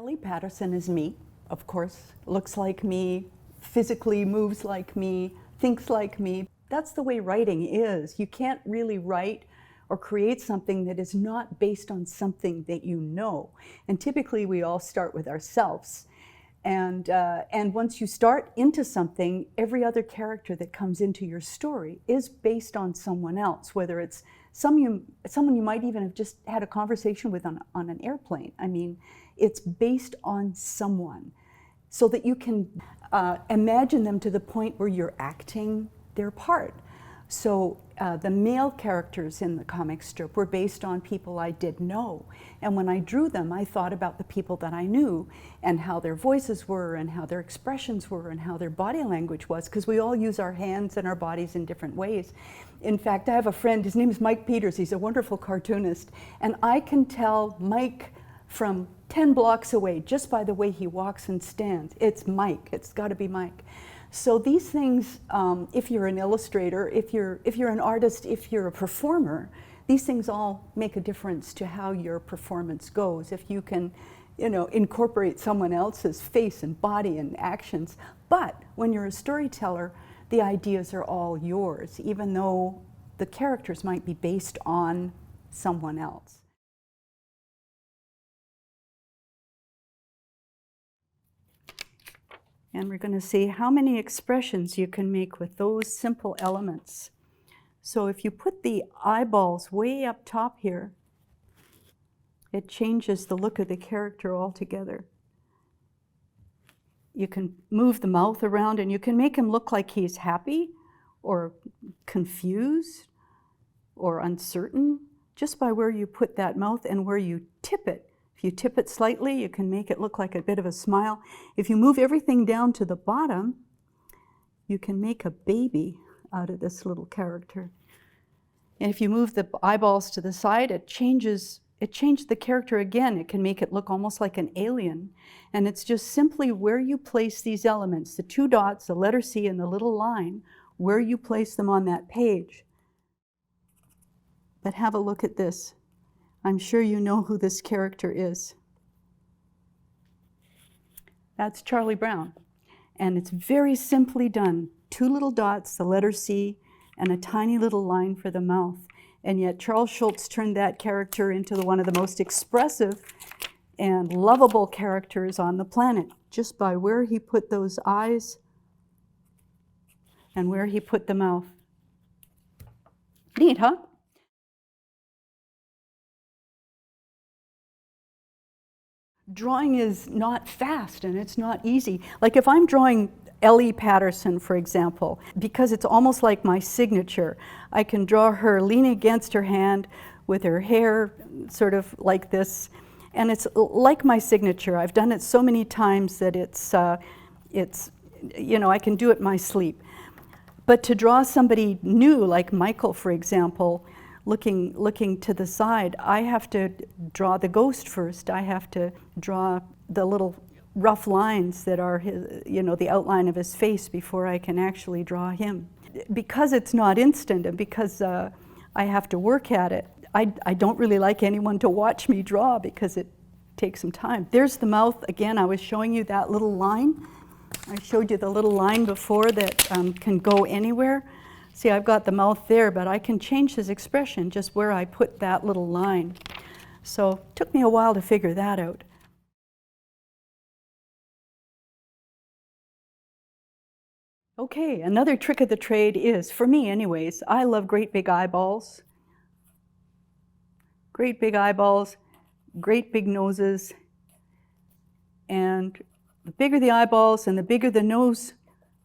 Ellie Patterson is me, of course, looks like me, physically moves like me, thinks like me. That's the way writing is. You can't really write or create something that is not based on something that you know. And typically we all start with ourselves. And once you start into something, every other character that comes into your story is based on someone else, whether it's someone you might even have just had a conversation with on an airplane. I mean, it's based on someone so that you can imagine them to the point where you're acting their part. So the male characters in the comic strip were based on people I did know. And when I drew them, I thought about the people that I knew and how their voices were and how their expressions were and how their body language was, because we all use our hands and our bodies in different ways. In fact, I have a friend, his name is Mike Peters, he's a wonderful cartoonist, and I can tell Mike from 10 blocks away just by the way he walks and stands. It's Mike, it's got to be Mike. So these things, if you're an illustrator, if you're an artist, if you're a performer, these things all make a difference to how your performance goes. If you can, incorporate someone else's face and body and actions. But when you're a storyteller, the ideas are all yours, even though the characters might be based on someone else. And we're going to see how many expressions you can make with those simple elements. So if you put the eyeballs way up top here, it changes the look of the character altogether. You can move the mouth around and you can make him look like he's happy or confused or uncertain just by where you put that mouth and where you tip it. If you tip it slightly, you can make it look like a bit of a smile. If you move everything down to the bottom, you can make a baby out of this little character. And if you move the eyeballs to the side, it changes the character again. It can make it look almost like an alien. And it's just simply where you place these elements, the two dots, the letter C and the little line, where you place them on that page. But have a look at this. I'm sure you know who this character is. That's Charlie Brown. And it's very simply done. Two little dots, the letter C, and a tiny little line for the mouth. And yet Charles Schulz turned that character into one of the most expressive and lovable characters on the planet, just by where he put those eyes and where he put the mouth. Neat, huh? Drawing is not fast and it's not easy. Like if I'm drawing Ellie Patterson, for example, because it's almost like my signature, I can draw her leaning against her hand with her hair sort of like this, and it's like my signature. I've done it so many times that it's I can do it in my sleep. But to draw somebody new, like Michael, for example, looking to the side, I have to draw the ghost first. I have to draw the little rough lines that are his, the outline of his face before I can actually draw him. Because it's not instant and because I have to work at it, I don't really like anyone to watch me draw because it takes some time. There's the mouth again. I was showing you that little line. I showed you the little line before that can go anywhere. See, I've got the mouth there, but I can change his expression just where I put that little line. So it took me a while to figure that out. Okay, another trick of the trade is, for me anyways, I love great big eyeballs. Great big eyeballs, great big noses. And the bigger the eyeballs and the bigger the nose,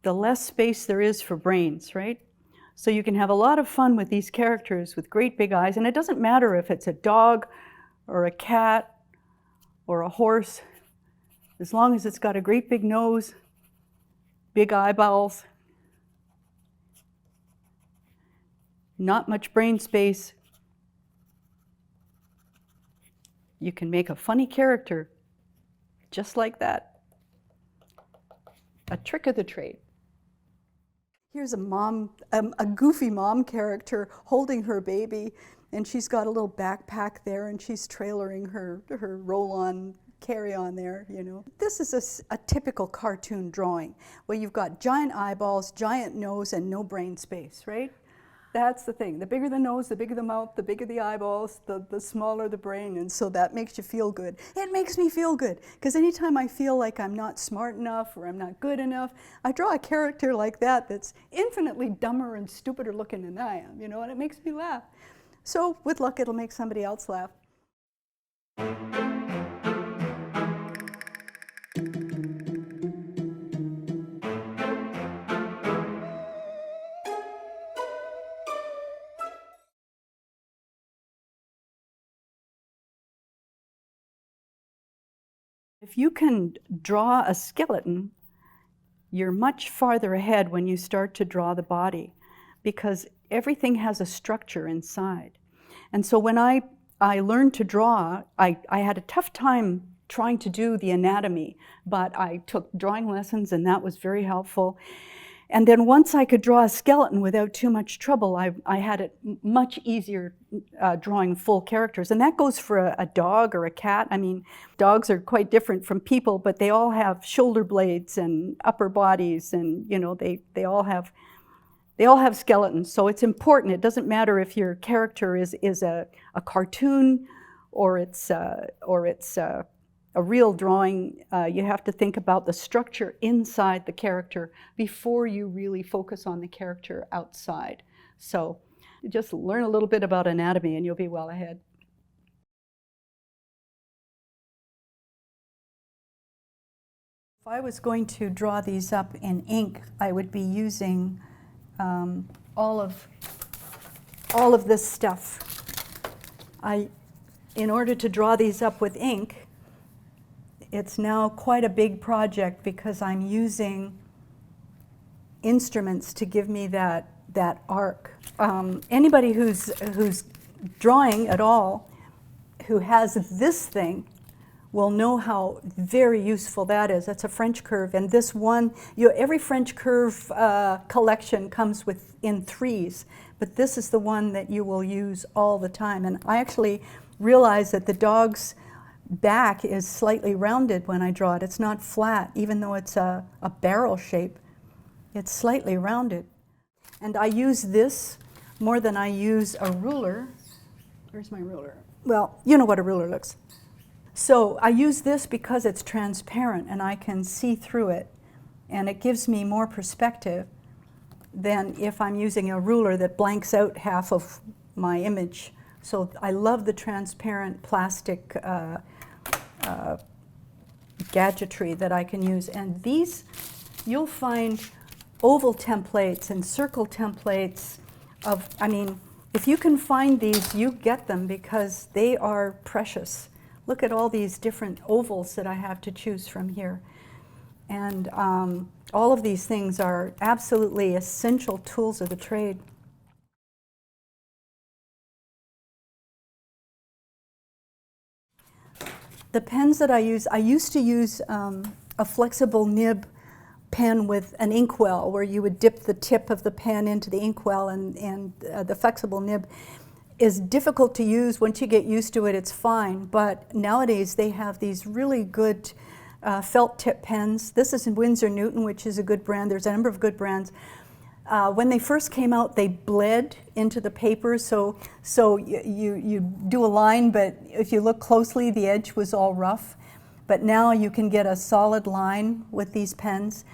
the less space there is for brains, right? So you can have a lot of fun with these characters with great big eyes, and it doesn't matter if it's a dog or a cat or a horse, as long as it's got a great big nose, big eyeballs, not much brain space, you can make a funny character just like that. A trick of the trade. Here's a mom, a goofy mom character holding her baby, and she's got a little backpack there, and she's trailering her roll-on carry on there, you know. This is a typical cartoon drawing where you've got giant eyeballs, giant nose, and no brain space, right? That's the thing. The bigger the nose, the bigger the mouth, the bigger the eyeballs, the smaller the brain, and so that makes you feel good. It makes me feel good, because anytime I feel like I'm not smart enough or I'm not good enough, I draw a character like that that's infinitely dumber and stupider looking than I am, you know, and it makes me laugh. So with luck, it'll make somebody else laugh. If you can draw a skeleton, you're much farther ahead when you start to draw the body, because everything has a structure inside. And so when I learned to draw, I had a tough time trying to do the anatomy, but I took drawing lessons and that was very helpful. And then once I could draw a skeleton without too much trouble, I had it much easier drawing full characters. And that goes for a dog or a cat. I mean, dogs are quite different from people, but they all have shoulder blades and upper bodies, and you know, they all have skeletons. So it's important. It doesn't matter if your character is a cartoon or it's a real drawing. You have to think about the structure inside the character before you really focus on the character outside. So just learn a little bit about anatomy and you'll be well ahead. If I was going to draw these up in ink, I would be using all of this stuff. In order to draw these up with ink, it's now quite a big project because I'm using instruments to give me that arc. Anybody who's drawing at all, who has this thing, will know how very useful that is. That's a French curve, and this one, every French curve collection comes in threes, but this is the one that you will use all the time. And I actually realized that the dog's back is slightly rounded when I draw it. It's not flat, even though it's a barrel shape. It's slightly rounded. And I use this more than I use a ruler. Where's my ruler? Well, you know what a ruler looks. So I use this because it's transparent and I can see through it, and it gives me more perspective than if I'm using a ruler that blanks out half of my image. So I love the transparent plastic gadgetry that I can use. And these, you'll find oval templates and circle templates if you can find these, you get them because they are precious. Look at all these different ovals that I have to choose from here. And all of these things are absolutely essential tools of the trade. The pens that I used to use a flexible nib pen with an inkwell where you would dip the tip of the pen into the inkwell, and the flexible nib is difficult to use. Once you get used to it, it's fine. But nowadays they have these really good felt tip pens. This is in Winsor Newton, which is a good brand. There's a number of good brands. When they first came out, they bled into the paper, so you do a line, but if you look closely, the edge was all rough. But now you can get a solid line with these pens.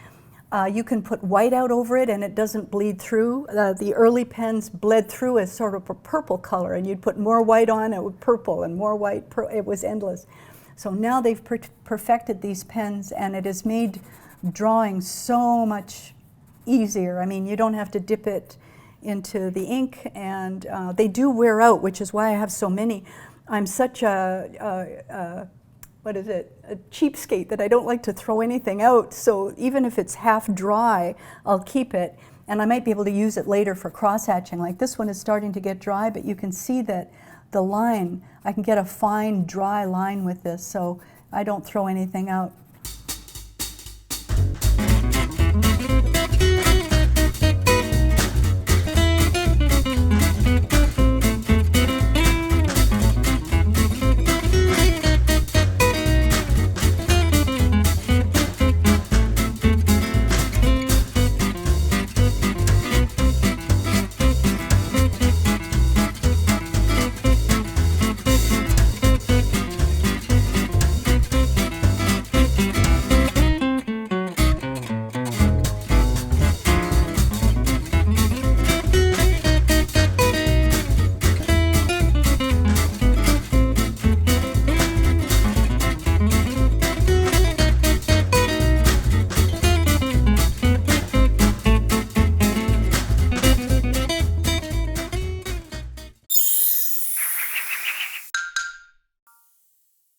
You can put white out over it and it doesn't bleed through. The early pens bled through as sort of a purple color, and you'd put more white on, it would purple, and more white, it was endless. So now they've perfected these pens, and it has made drawing so much easier. I mean, you don't have to dip it into the ink, and they do wear out, which is why I have so many. I'm such a cheapskate that I don't like to throw anything out, so even if it's half dry, I'll keep it, and I might be able to use it later for cross-hatching. Like this one is starting to get dry, but you can see that the line, I can get a fine dry line with this, so I don't throw anything out.